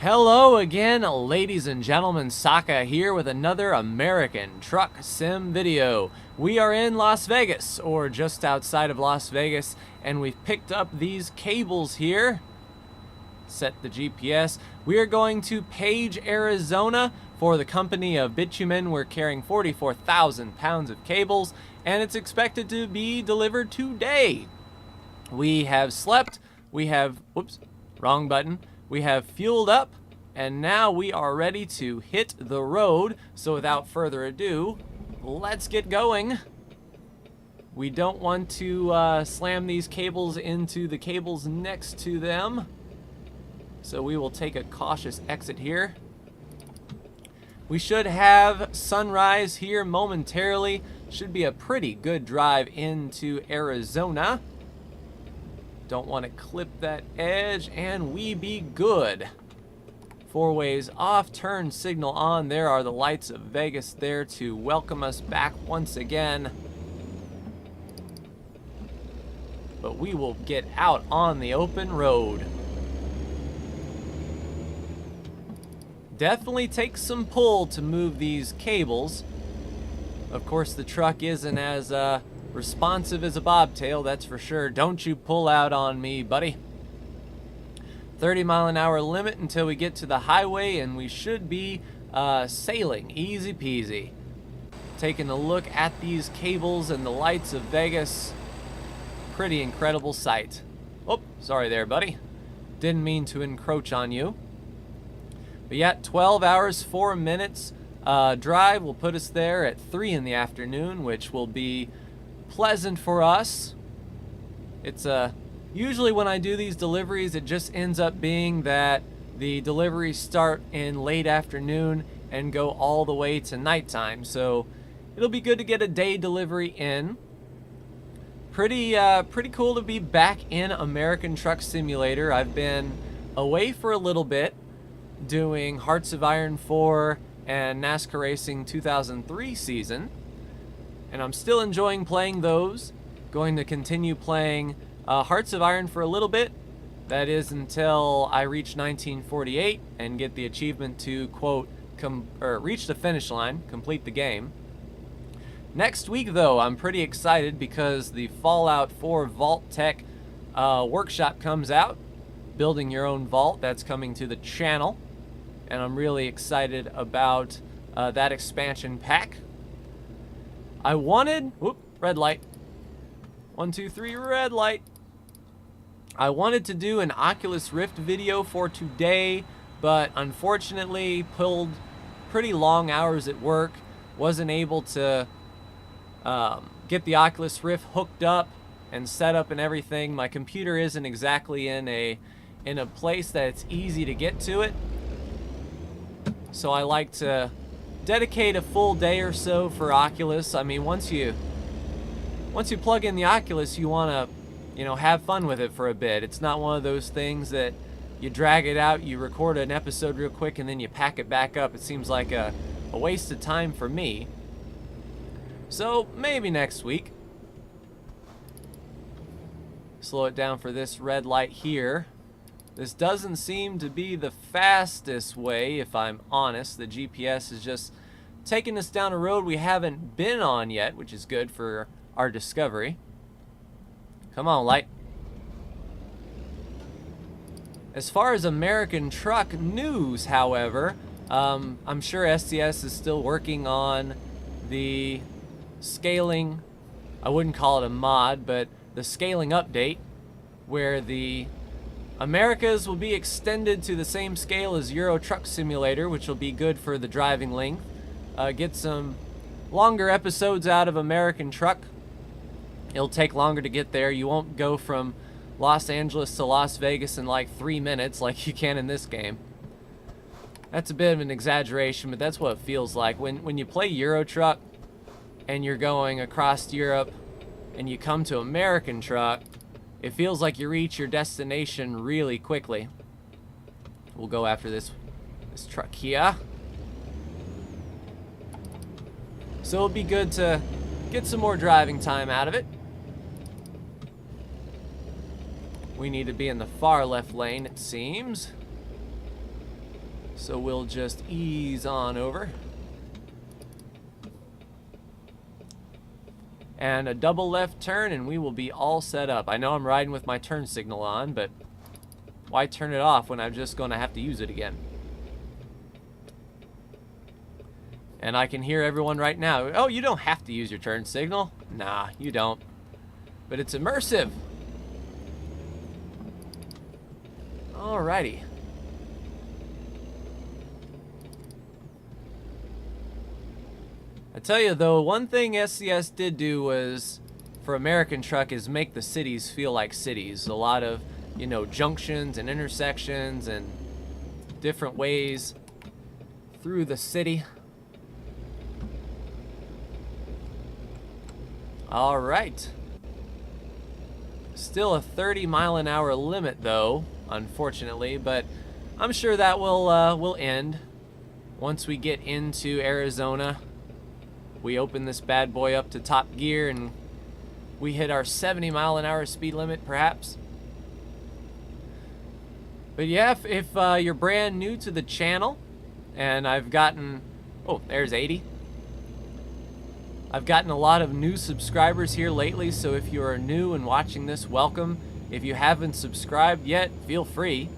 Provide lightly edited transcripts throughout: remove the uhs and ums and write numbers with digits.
Hello again, ladies and gentlemen. Saka here with another American truck sim video. We are in Las Vegas, or just outside of Las Vegas, and we've picked up these cables here. Set the GPS. We are going to Page, Arizona for the company of Bitumen. We're carrying 44,000 pounds of cables, and it's expected to be delivered today. We have slept, we have, whoops, wrong button. We have fueled up, and now we are ready to hit the road. So without further ado, let's get going. We don't want to slam these cables into the cables next to them. So we will take a cautious exit here. We should have sunrise here momentarily. Should be a pretty good drive into Arizona. Don't want to clip that edge, and we be good. 4 ways off, turn signal on. There are the lights of Vegas there to welcome us back once again. But we will get out on the open road. Definitely takes some pull to move these cables. Of course, the truck isn't as responsive as a bobtail, that's for sure. Don't you pull out on me, buddy. 30-mile-an-hour limit until we get to the highway, and we should be sailing easy peasy. Taking a look at these cables and the lights of Vegas. Pretty incredible sight. Oh, sorry there, buddy. Didn't mean to encroach on you. But yeah, 12 hours, 4 minutes drive will put us there at 3 in the afternoon, which will be pleasant for us. It's usually when I do these deliveries, it just ends up being that the deliveries start in late afternoon and go all the way to nighttime. So it'll be good to get a day delivery in. Pretty cool to be back in American Truck Simulator. I've been away for a little bit doing Hearts of Iron 4 and NASCAR Racing 2003 season. And I'm still enjoying playing those. Going to continue playing Hearts of Iron for a little bit. That is until I reach 1948 and get the achievement to, quote, reach the finish line, complete the game. Next week, though, I'm pretty excited because the Fallout 4 Vault Tech workshop comes out. Building your own vault, that's coming to the channel. And I'm really excited about that expansion pack. I wanted, whoop, red light. 1, 2, 3, red light. I wanted to do an Oculus Rift video for today, but unfortunately pulled pretty long hours at work. Wasn't able to get the Oculus Rift hooked up and set up and everything. My computer isn't exactly in a place that it's easy to get to it. So I like to dedicate a full day or so for Oculus. I mean, once you plug in the Oculus, you want to, have fun with it for a bit. It's not one of those things that you drag it out, you record an episode real quick, and then you pack it back up. It seems like a waste of time for me. So maybe next week. Slow it down for this red light here. This doesn't seem to be the fastest way, if I'm honest. The GPS is just taking us down a road we haven't been on yet, which is good for our discovery. Come on, light. As far as American truck news, however, I'm sure STS is still working on the scaling, I wouldn't call it a mod, but the scaling update, where the Americas will be extended to the same scale as Euro Truck Simulator, which will be good for the driving length. Get some longer episodes out of American Truck. It'll take longer to get there. You won't go from Los Angeles to Las Vegas in like 3 minutes like you can in this game. That's a bit of an exaggeration, but that's what it feels like. When you play Euro Truck and you're going across Europe and you come to American Truck, it feels like you reach your destination really quickly. We'll go after this truck here. So it'll be good to get some more driving time out of it. We need to be in the far left lane, it seems. So we'll just ease on over. And a double left turn and we will be all set up. I know I'm riding with my turn signal on, but why turn it off when I'm just going to have to use it again? And I can hear everyone right now. Oh, you don't have to use your turn signal. Nah, you don't. But it's immersive. Alrighty. I tell you though, one thing SCS did do was, for American Truck, is make the cities feel like cities. A lot of, you know, junctions and intersections and different ways through the city. All right. Still a 30-mile-an-hour limit though, unfortunately, but I'm sure that will end once we get into Arizona. We open this bad boy up to top gear and we hit our 70-mile-an-hour speed limit, perhaps. But yeah, if you're brand new to the channel, and I've gotten, oh, there's 80. I've gotten a lot of new subscribers here lately, so if you are new and watching this, welcome. If you haven't subscribed yet, feel free.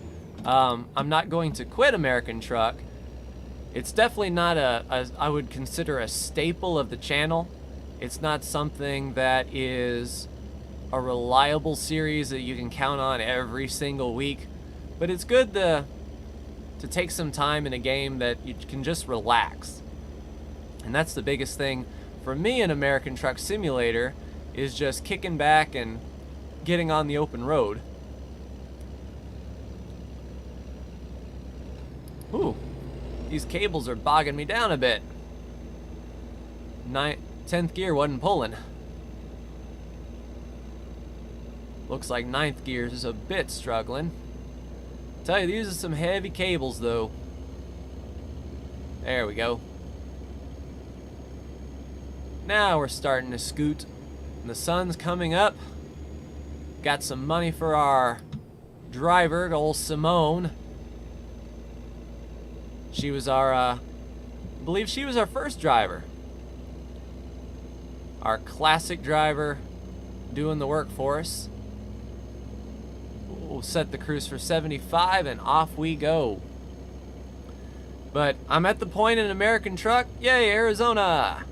I'm not going to quit American Truck. It's definitely not I would consider a staple of the channel. It's not something that is a reliable series that you can count on every single week. But it's good to take some time in a game that you can just relax. And that's the biggest thing for me in American Truck Simulator, is just kicking back and getting on the open road. Ooh. These cables are bogging me down a bit. 10th gear wasn't pulling. Looks like 9th gear is a bit struggling. Tell you, these are some heavy cables though. There we go. Now we're starting to scoot. And the sun's coming up. Got some money for our driver, old Simone. She was our, I believe she was our first driver. Our classic driver doing the work for us. We'll set the cruise for 75 and off we go. But I'm at the point in American Truck, yay, Arizona!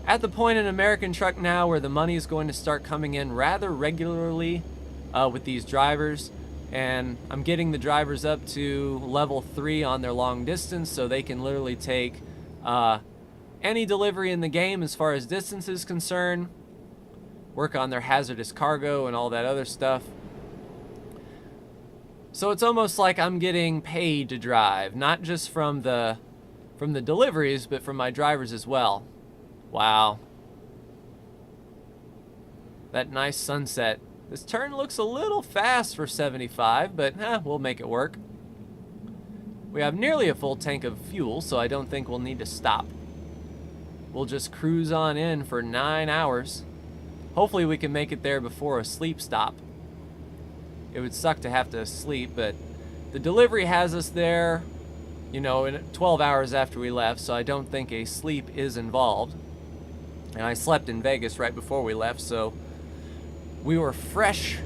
At the point in American Truck now where the money is going to start coming in rather regularly with these drivers. And I'm getting the drivers up to level 3 on their long distance, so they can literally take any delivery in the game as far as distance is concerned, work on their hazardous cargo and all that other stuff. So it's almost like I'm getting paid to drive, not just from the deliveries, but from my drivers as well. Wow. That nice sunset. This turn looks a little fast for 75, but we'll make it work. We have nearly a full tank of fuel, so I don't think we'll need to stop. We'll just cruise on in for 9 hours. Hopefully we can make it there before a sleep stop. It would suck to have to sleep, but the delivery has us there, you know, in 12 hours after we left, so I don't think a sleep is involved. And I slept in Vegas right before we left, so we were fresh,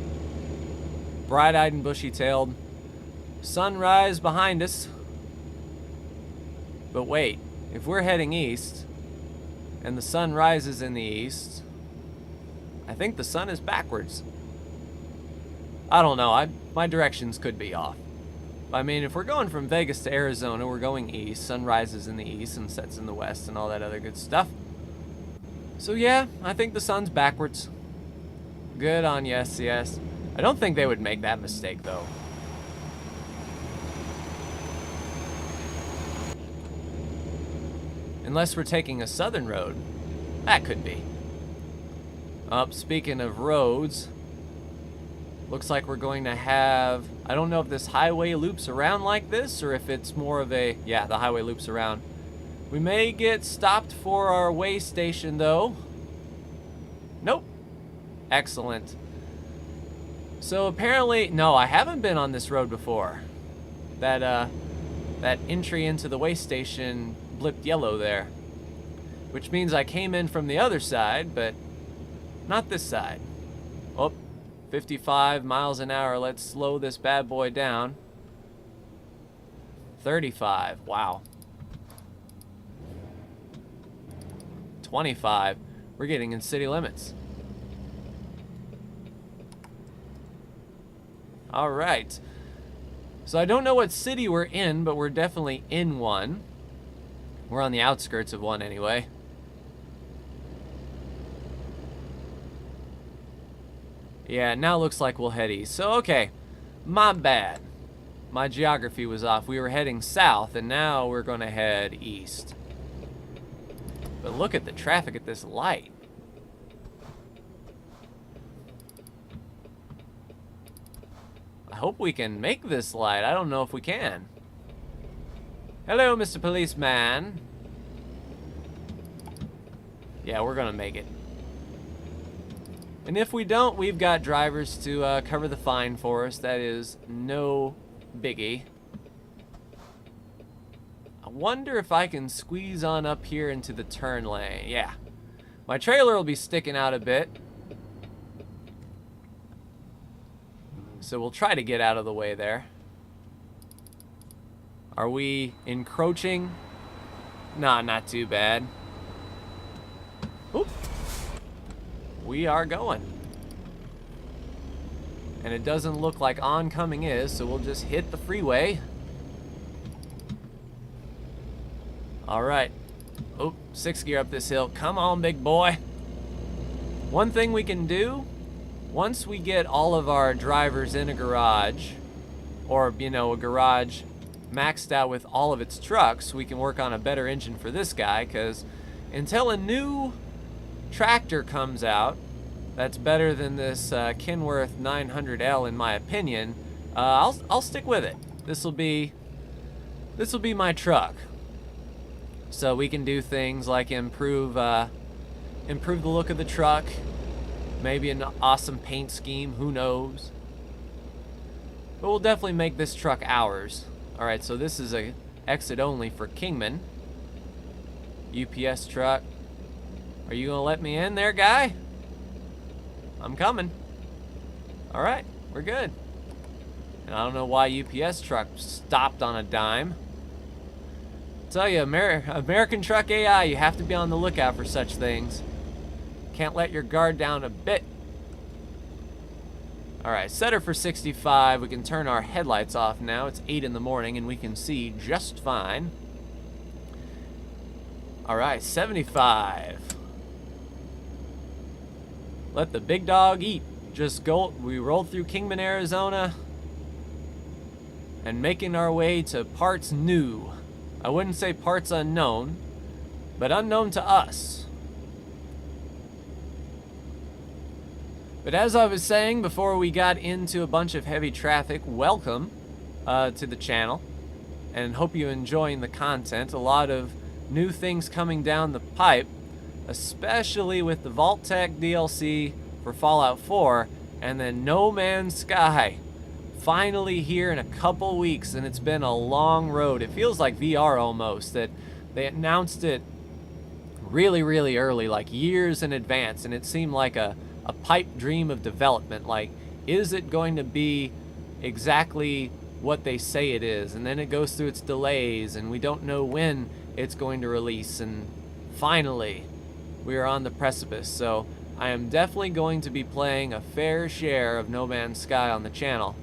bright-eyed and bushy-tailed. Sunrise behind us. But wait, if we're heading east, and the sun rises in the east, I think the sun is backwards. I don't know, my directions could be off. I mean, if we're going from Vegas to Arizona, we're going east. Sun rises in the east and sets in the west and all that other good stuff. So yeah, I think the sun's backwards. Good on you, SCS. I don't think they would make that mistake, though. Unless we're taking a southern road. That could be. Speaking of roads, looks like we're going to have... I don't know if this highway loops around like this, or if it's more of a... Yeah, the highway loops around. We may get stopped for our way station, though. Nope. Excellent. So apparently, no, I haven't been on this road before. That that entry into the way station blipped yellow there. Which means I came in from the other side, but not this side. Oh, 55 miles an hour. Let's slow this bad boy down. 35. Wow. 25. We're getting in city limits. All right. So I don't know what city we're in, but we're definitely in one. We're on the outskirts of one anyway. Yeah, now it looks like we'll head east. So, okay. My bad. My geography was off. We were heading south, and now we're going to head east. But look at the traffic at this light. I hope we can make this light. I don't know if we can. Hello, Mr. Policeman. Yeah, we're gonna make it. And if we don't, we've got drivers to cover the fine for us. That is no biggie. I wonder if I can squeeze on up here into the turn lane. Yeah. My trailer will be sticking out a bit. So we'll try to get out of the way there. Are we encroaching? Nah, not too bad. Oop. We are going. And it doesn't look like oncoming is, so we'll just hit the freeway. Alright. Oh, 6th gear up this hill. Come on, big boy. One thing we can do, once we get all of our drivers in a garage, or, you know, a garage maxed out with all of its trucks, we can work on a better engine for this guy, because until a new tractor comes out that's better than this Kenworth 900L, in my opinion, I'll stick with it. This will be my truck. So we can do things like improve the look of the truck, maybe an awesome paint scheme, who knows. But we'll definitely make this truck ours. All right, so this is a exit only for Kingman. UPS truck. Are you gonna let me in there, guy? I'm coming. All right, we're good. And I don't know why UPS truck stopped on a dime. Tell you, American Truck AI, you have to be on the lookout for such things. Can't let your guard down a bit. All right, set her for 65. We can turn our headlights off now. It's 8 in the morning and we can see just fine. All right, 75. Let the big dog eat. Just go. We rolled through Kingman, Arizona, and making our way to parts new. I wouldn't say parts unknown, but unknown to us. But as I was saying before we got into a bunch of heavy traffic, welcome to the channel, and hope you're enjoying the content. A lot of new things coming down the pipe, especially with the Vault-Tec DLC for Fallout 4, and then No Man's Sky finally here in a couple weeks, and it's been a long road. It feels like VR almost, that they announced it really, really early, like years in advance, and it seemed like a pipe dream of development. Like, is it going to be exactly what they say it is? And then it goes through its delays, and we don't know when it's going to release, and finally we are on the precipice. So I am definitely going to be playing a fair share of No Man's Sky on the channel,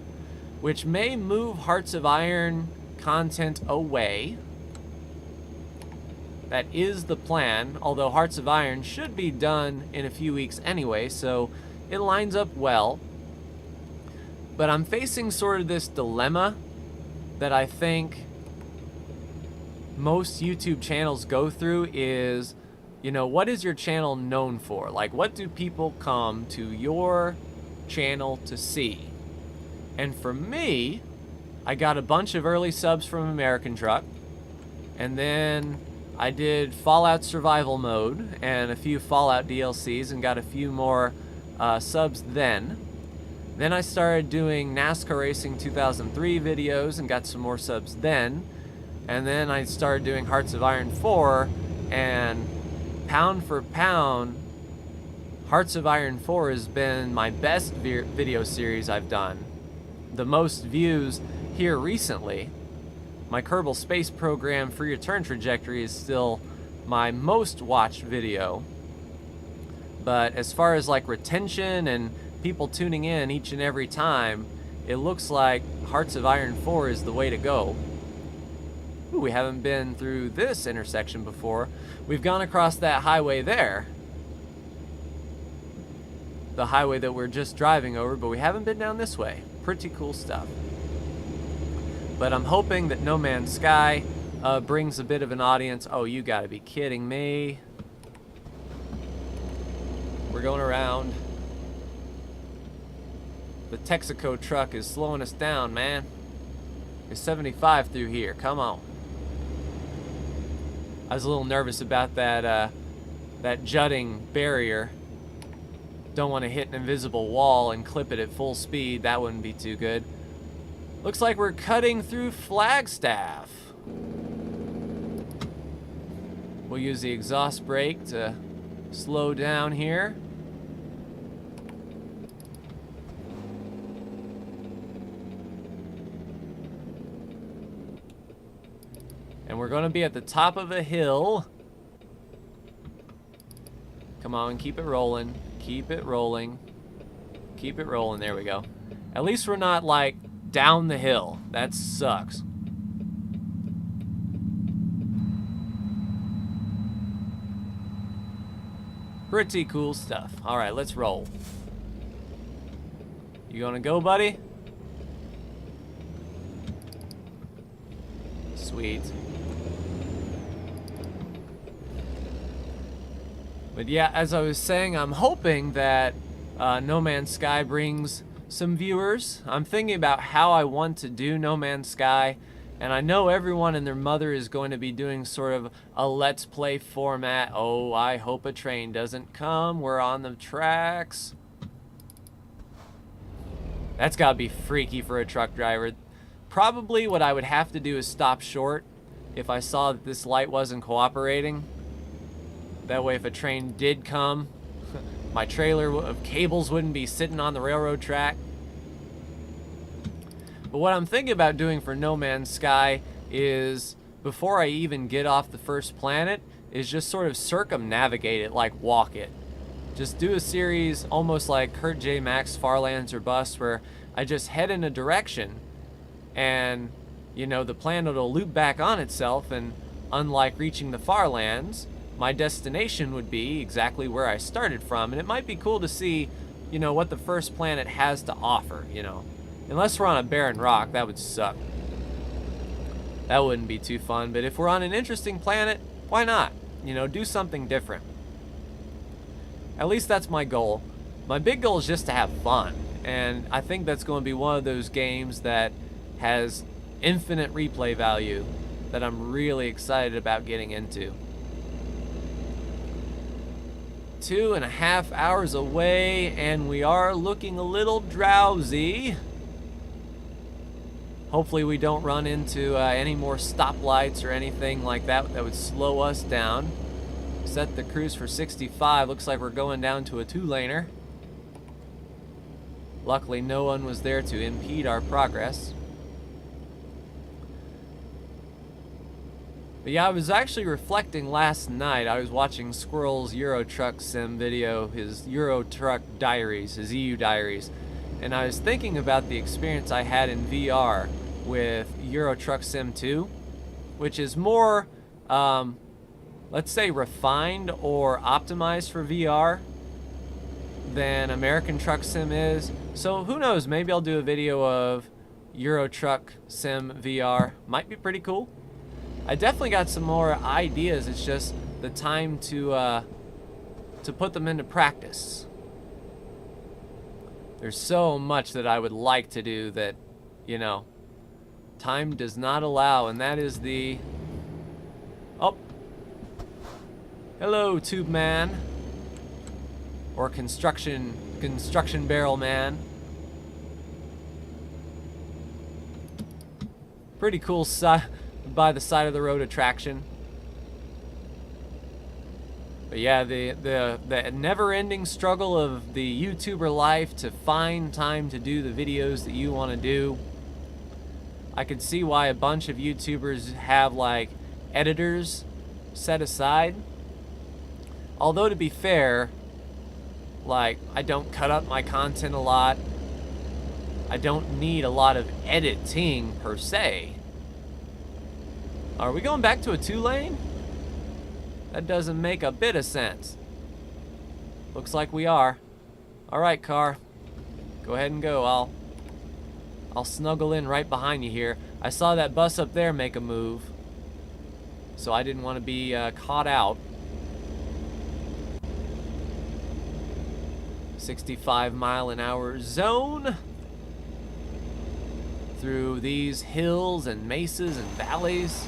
which may move Hearts of Iron content away. That is the plan, although Hearts of Iron should be done in a few weeks anyway, so it lines up well. But I'm facing sort of this dilemma that I think most YouTube channels go through is, you know, what is your channel known for? Like, what do people come to your channel to see? And for me, I got a bunch of early subs from American Truck, and then I did Fallout Survival Mode and a few Fallout DLCs and got a few more subs then. Then I started doing NASCAR Racing 2003 videos and got some more subs then. And then I started doing Hearts of Iron 4, and pound for pound, Hearts of Iron 4 has been my best video series I've done. The most views here recently. My Kerbal Space Program Free Return Trajectory is still my most watched video. But as far as like retention and people tuning in each and every time, it looks like Hearts of Iron 4 is the way to go. Ooh, we haven't been through this intersection before. We've gone across that highway there. The highway that we're just driving over, but we haven't been down this way. Pretty cool stuff. But I'm hoping that No Man's Sky brings a bit of an audience. Oh, you gotta be kidding me. We're going around. The Texaco truck is slowing us down, man. There's 75 through here. Come on. I was a little nervous about that that jutting barrier. Don't want to hit an invisible wall and clip it at full speed. That wouldn't be too good. Looks like we're cutting through Flagstaff. We'll use the exhaust brake to slow down here. And we're going to be at the top of a hill. Come on, keep it rolling. Keep it rolling. Keep it rolling. There we go. At least we're not, like, down the hill. That sucks. Pretty cool stuff. All right, let's roll. You gonna go, buddy? Sweet. But yeah, as I was saying, I'm hoping that No Man's Sky brings some viewers. I'm thinking about how I want to do No Man's Sky, and I know everyone and their mother is going to be doing sort of a Let's Play format. Oh, I hope a train doesn't come. We're on the tracks. That's gotta be freaky for a truck driver. Probably what I would have to do is stop short if I saw that this light wasn't cooperating. That way, if a train did come, my trailer of cables wouldn't be sitting on the railroad track. But what I'm thinking about doing for No Man's Sky is, before I even get off the first planet, is just sort of circumnavigate it, like walk it. Just do a series almost like Kurt J. Maxx Farlands or Bust, where I just head in a direction and, you know, the planet will loop back on itself, and unlike reaching the Farlands, my destination would be exactly where I started from. And it might be cool to see, you know, what the first planet has to offer, you know. Unless we're on a barren rock, that would suck. That wouldn't be too fun. But if we're on an interesting planet, why not? You know, do something different. At least that's my goal. My big goal is just to have fun. And I think that's going to be one of those games that has infinite replay value that I'm really excited about getting into. 2.5 hours away, and we are looking a little drowsy. Hopefully we don't run into any more stoplights or anything like that that would slow us down. Set the cruise for 65. Looks like we're going down to a 2-laner. Luckily no one was there to impede our progress. But yeah, I was actually reflecting last night. I was watching Squirrel's Euro Truck Sim video, his Euro Truck Diaries, his EU Diaries. And I was thinking about the experience I had in VR with Euro Truck Sim 2, which is more, let's say, refined or optimized for VR than American Truck Sim is. So who knows, maybe I'll do a video of Euro Truck Sim VR. Might be pretty cool. I definitely got some more ideas. It's just the time to put them into practice. There's so much that I would like to do that, you know, time does not allow, and that is the... Oh. Hello, Tube Man. Or construction barrel man. Pretty cool by the side of the road attraction. But yeah, the never-ending struggle of the YouTuber life to find time to do the videos that you want to do. I could see why a bunch of YouTubers have like editors set aside. Although to be fair, like, I don't cut up my content a lot. I don't need a lot of editing per se. Are we going back to a 2-lane? That doesn't make a bit of sense. Looks like we are. All right, car. Go ahead and go. I'll snuggle in right behind you here. I saw that bus up there make a move, so I didn't want to be caught out. 65-mile-an-hour zone through these hills and mesas and valleys.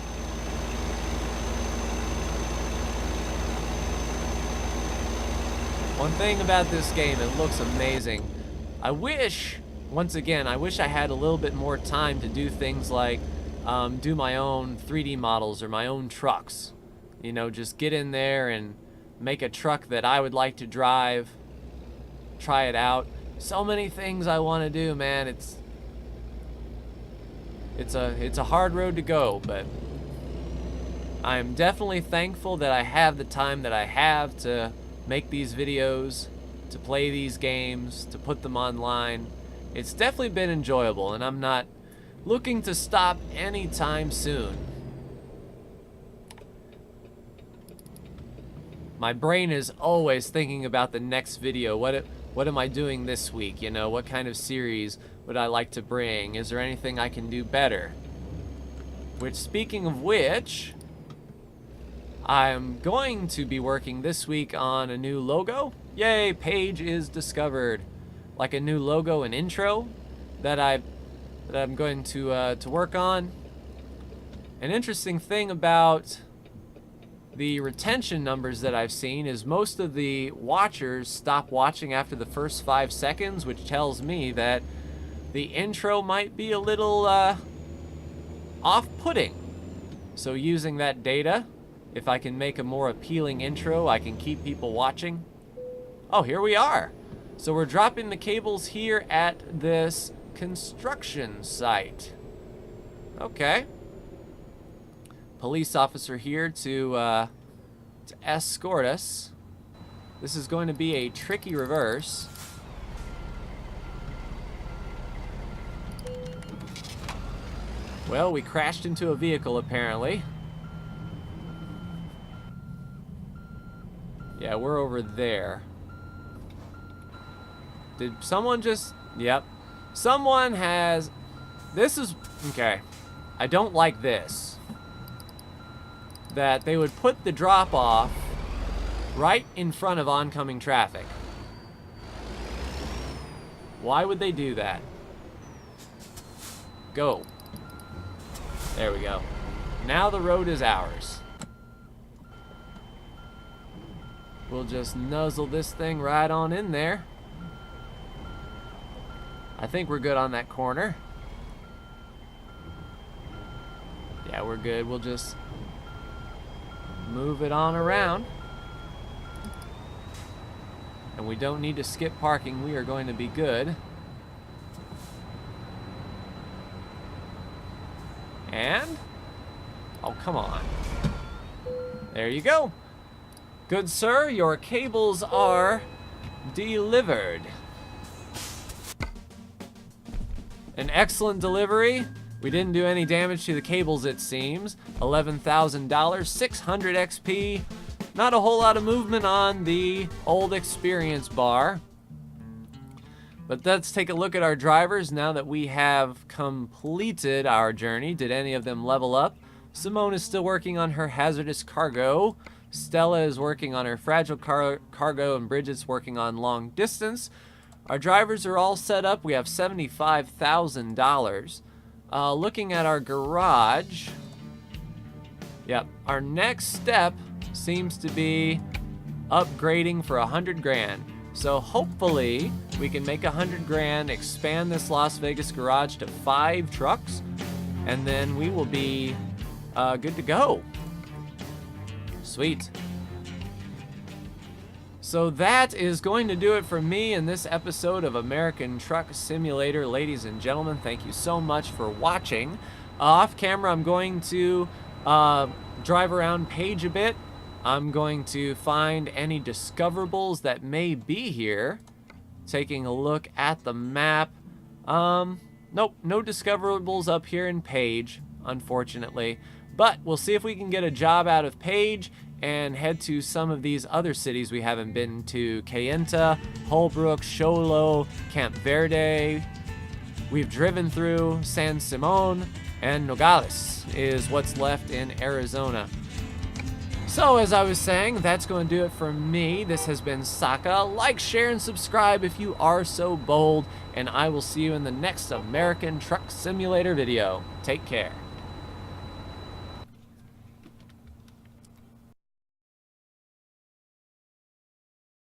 One thing about this game, it looks amazing. I wish, once again, I wish I had a little bit more time to do things like do my own 3D models or my own trucks. You know, just get in there and make a truck that I would like to drive, try it out. So many things I want to do, man. It's a hard road to go, but I'm definitely thankful that I have the time that I have to make these videos, to play these games, to put them online. It's definitely been enjoyable, and I'm not looking to stop anytime soon. My brain is always thinking about the next video. What am I doing this week? You know, what kind of series would I like to bring? Is there anything I can do better? Which, speaking of which, I'm going to be working this week on a new logo. Yay, page is discovered. Like a new logo and intro that I'm going to work on. An interesting thing about the retention numbers that I've seen is most of the watchers stop watching after the first 5 seconds, which tells me that the intro might be a little off-putting. So using that data, if I can make a more appealing intro, I can keep people watching. Oh, here we are. So we're dropping the cables here at this construction site. Okay. Police officer here to escort us. This is going to be a tricky reverse. Well, we crashed into a vehicle apparently. Yeah, we're over there. Did someone just... Yep. Someone has... This is... Okay. I don't like this. That they would put the drop-off right in front of oncoming traffic. Why would they do that? Go. There we go. Now the road is ours. We'll just nuzzle this thing right on in there. I think we're good on that corner. Yeah, we're good. We'll just move it on around. And we don't need to skip parking. We are going to be good. And... oh, come on. There you go. Good sir, your cables are delivered. An excellent delivery. We didn't do any damage to the cables, it seems. $11,000, 600 XP. Not a whole lot of movement on the old experience bar. But let's take a look at our drivers now that we have completed our journey. Did any of them level up? Simone is still working on her hazardous cargo. Stella is working on her fragile cargo, and Bridget's working on long distance. Our drivers are all set up. We have $75,000. Looking at our garage, yep, our next step seems to be upgrading for 100 grand. So hopefully we can make 100 grand, expand this Las Vegas garage to 5 trucks, and then we will be good to go. Sweet. So that is going to do it for me in this episode of American Truck Simulator. Ladies and gentlemen, thank you so much for watching. Off camera, I'm going to drive around Page a bit. I'm going to find any discoverables that may be here. Taking a look at the map. Nope, no discoverables up here in Page, unfortunately. But we'll see if we can get a job out of Page and head to some of these other cities we haven't been to. Kayenta, Holbrook, Sholo, Camp Verde. We've driven through San Simon, and Nogales is what's left in Arizona. So as I was saying, that's going to do it for me. This has been Saka. Like, share, and subscribe if you are so bold, and I will see you in the next American Truck Simulator video. Take care.